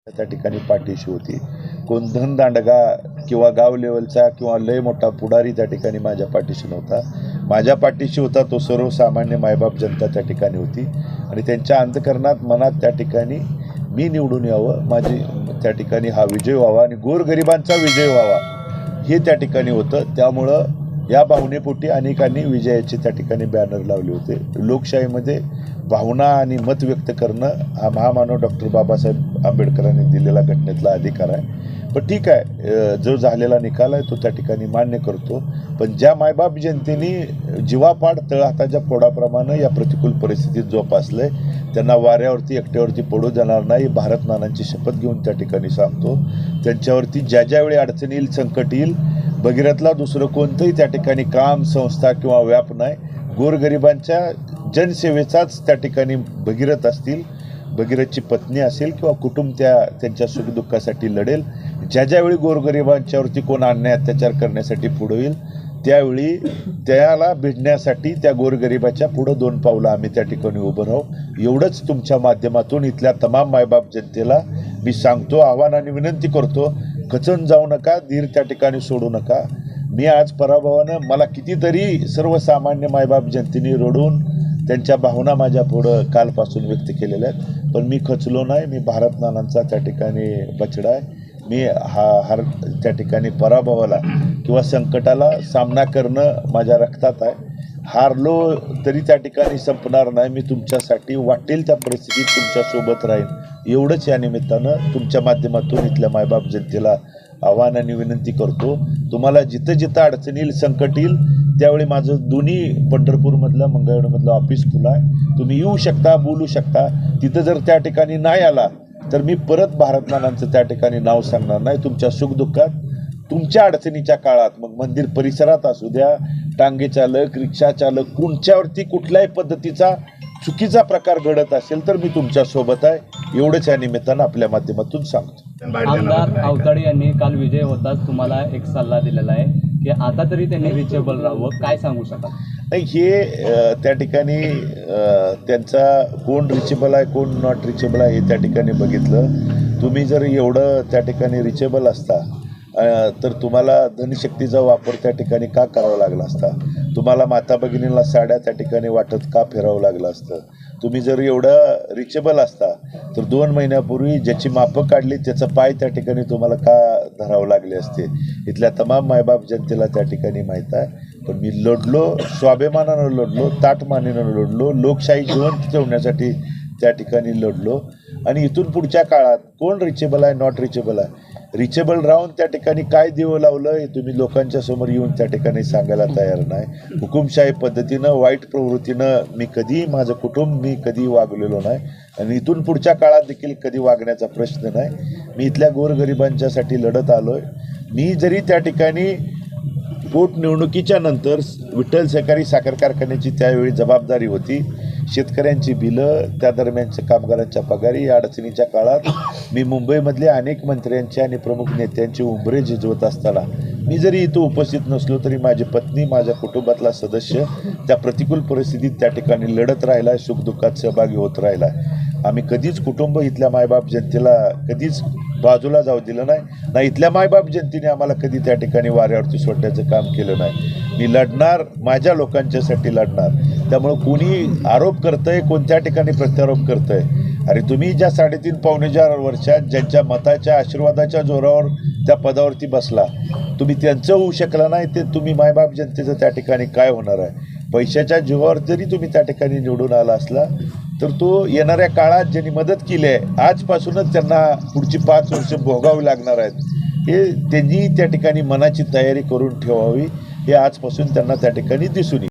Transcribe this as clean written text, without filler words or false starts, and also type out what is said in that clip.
त्या ठिकाणी पाठीशी होती. कोण धनदांडगा किंवा गाव लेवलचा किंवा लय मोठा पुढारी त्या ठिकाणी माझ्या पाठीशी नव्हता. माझ्या पाठीशी होता तो सर्वसामान्य मायबाप जनता त्या ठिकाणी होती आणि त्यांच्या अंतःकरणात मनात त्या ठिकाणी मी निवडून यावं, माझी त्या ठिकाणी हा विजय व्हावा आणि गोरगरिबांचा विजय व्हावा हे त्या ठिकाणी होतं. त्यामुळं या भावनेपोटी अनेकांनी विजयाचे त्या ठिकाणी बॅनर लावले होते. लोकशाहीमध्ये भावना आणि मत व्यक्त करणं हा महामानव डॉक्टर बाबासाहेब आंबेडकरांनी दिलेला घटनेतला अधिकार आहे. पण ठीक आहे, जो झालेला निकाल आहे तो त्या ठिकाणी मान्य करतो. पण ज्या मायबाप जनतेने जीवापाड तळहाताच्या फोडाप्रमाणे या प्रतिकूल परिस्थितीत जोपासलंय त्यांना वाऱ्यावरती एकट्यावरती पडू देणार नाही. भारत नानांची शपथ घेऊन त्या ठिकाणी सांगतो, त्यांच्यावरती ज्या ज्यावेळी अडचण येईल, संकट येईल, भगीरथला दुसरं कोणतंही त्या ठिकाणी काम, संस्था किंवा व्याप नाही. गोरगरिबांच्या जनसेवेचाच त्या ठिकाणी भगीरथ असतील, भगीरथची पत्नी असेल किंवा कुटुंब त्यांच्या सुखदुःखासाठी लढेल. ज्या ज्यावेळी गोरगरिबांच्यावरती कोण अन्याय अत्याचार करण्यासाठी पुढे येईल त्यावेळी त्याला भिडण्यासाठी त्या गोरगरिबाच्या पुढं 2 पावलं आम्ही त्या ठिकाणी उभं राहू. एवढंच तुमच्या माध्यमातून इथल्या तमाम मायबाप जनतेला मी सांगतो, आव्हान आणि विनंती करतो. खचून जाऊ नका, धीर त्या ठिकाणी सोडू नका. मी आज पराभवानं मला कितीतरी सर्वसामान्य मायबाप जनतेने रडून त्यांच्या भावना माझ्या पुढं कालपासून व्यक्त केलेल्या आहेत. पण मी खचलो नाही. मी भारत नानांचा त्या ठिकाणी बछडा आहे. मी हर त्या ठिकाणी पराभवाला किंवा संकटाला सामना करणं माझ्या रक्तात आहे. हारलो तरी त्या ठिकाणी संपणार नाही. मी तुमच्यासाठी वाटेल त्या परिस्थितीत तुमच्यासोबत राहीन. एवढंच या निमित्तानं तुमच्या माध्यमातून इथल्या मायबाप जनतेला आव्हान आणि विनंती करतो. तुम्हाला जिथं जिथं अडचण येईल, संकट येईल त्यावेळी माझं दोन्ही पंढरपूरमधलं, मंगळवेढ्यामधलं ऑफिस खुलं आहे. तुम्ही येऊ शकता, बोलू शकता. तिथं जर त्या ठिकाणी नाही आला तर मी परत भारत नानांचं त्या ठिकाणी नाव सांगणार नाही. तुमच्या सुखदुःखात, तुमच्या अडचणीच्या काळात, मग मंदिर परिसरात असू द्या, टांगे चालक, रिक्षा चालक, कोणच्यावरती कुठल्याही पद्धतीचा चुकीचा प्रकार घडत असेल तर मी तुमच्यासोबत आहे. एवढंच या निमित्तानं आपल्या माध्यमातून सांगतो. आमदार आवताडे यांनी काल विजय होताच तुम्हाला एक सल्ला दिलेला आहे की आता तरी त्यांनी रिचेबल राहावं, काय सांगू शकाल? नाही, हे त्या ठिकाणी त्यांचा कोण रिचेबल आहे, कोण नॉट रिचेबल आहे हे त्या ठिकाणी बघितलं. तुम्ही जर एवढं त्या ठिकाणी रिचेबल असता तर तुम्हाला धनशक्तीचा वापर त्या ठिकाणी का करावा लागला असता? तुम्हाला माता भगिनींना साड्या त्या ठिकाणी वाटत का फिरावं लागलं असतं? तुम्ही जर एवढं रिचेबल असता तर 2 महिन्यापूर्वी ज्याची मापं काढली त्याचा पाय त्या ठिकाणी तुम्हाला का धरावं लागले असते? इथल्या तमाम मायबाप जनतेला त्या ठिकाणी माहीत आहे. पण मी लढलो, स्वाभिमानानं लढलो, ताटमानेनं लढलो, लोकशाही जिवंत ठेवण्यासाठी त्या ठिकाणी लढलो. आणि इथून पुढच्या काळात कोण रिचेबल आहे, नॉट रिचेबल आहे, रिचेबल राहून त्या ठिकाणी काय देव लावलं हे तुम्ही लोकांच्या समोर येऊन त्या ठिकाणी सांगायला तयार नाही. हुकुमशाही पद्धतीनं, वाईट प्रवृत्तीनं मी कधी, माझं कुटुंब मी कधी वागलेलो नाही आणि इथून पुढच्या काळात देखील कधी वागण्याचा प्रश्न नाही. मी इथल्या गोरगरिबांच्यासाठी लढत आलोय. मी जरी त्या ठिकाणी पोटनिवडणुकीच्या नंतर विठ्ठल सहकारी साखर कारखान्याची त्यावेळी जबाबदारी होती, शेतकऱ्यांची बिलं, त्या दरम्यानच्या कामगारांच्या पगारी, या अडचणीच्या काळात मी मुंबईमधल्या अनेक मंत्र्यांचे आणि प्रमुख नेत्यांचे उंबरे झिजवत असताना मी जरी इथं उपस्थित नसलो तरी माझी पत्नी, माझ्या कुटुंबातला सदस्य त्या प्रतिकूल परिस्थितीत त्या ठिकाणी लढत राहिला आहे, सुखदुःखात सहभागी होत राहिला आहे. आम्ही कधीच कुटुंब इथल्या मायबाप जनतेला कधीच बाजूला जाऊ दिलं नाही. ना इथल्या मायबाप जनतेने आम्हाला कधी त्या ठिकाणी वाऱ्यावरती सोडण्याचं काम केलं नाही. मी लढणार, माझ्या लोकांच्यासाठी लढणार. त्यामुळं कोणी आरोप करतंय, कोणत्या ठिकाणी प्रत्यारोप करतंय, अरे तुम्ही ज्या 3.5 पावणे 4 वर्षात ज्यांच्या मताच्या, आशीर्वादाच्या जोरावर त्या पदावरती बसला, तुम्ही त्यांचं होऊ शकला नाही, ते तुम्ही मायबाप जनतेचं त्या ठिकाणी काय होणार आहे? पैशाच्या जीवावर जरी तुम्ही त्या ठिकाणी निवडून आला असला तर तो येणाऱ्या काळात ज्यांनी मदत केली आहे आजपासूनच त्यांना पुढची 5 वर्ष भोगावी लागणार आहेत. हे त्यांनी त्या ठिकाणी मनाची तयारी करून ठेवावी, हे आजपासून त्यांना त्या ठिकाणी दिसून येईल.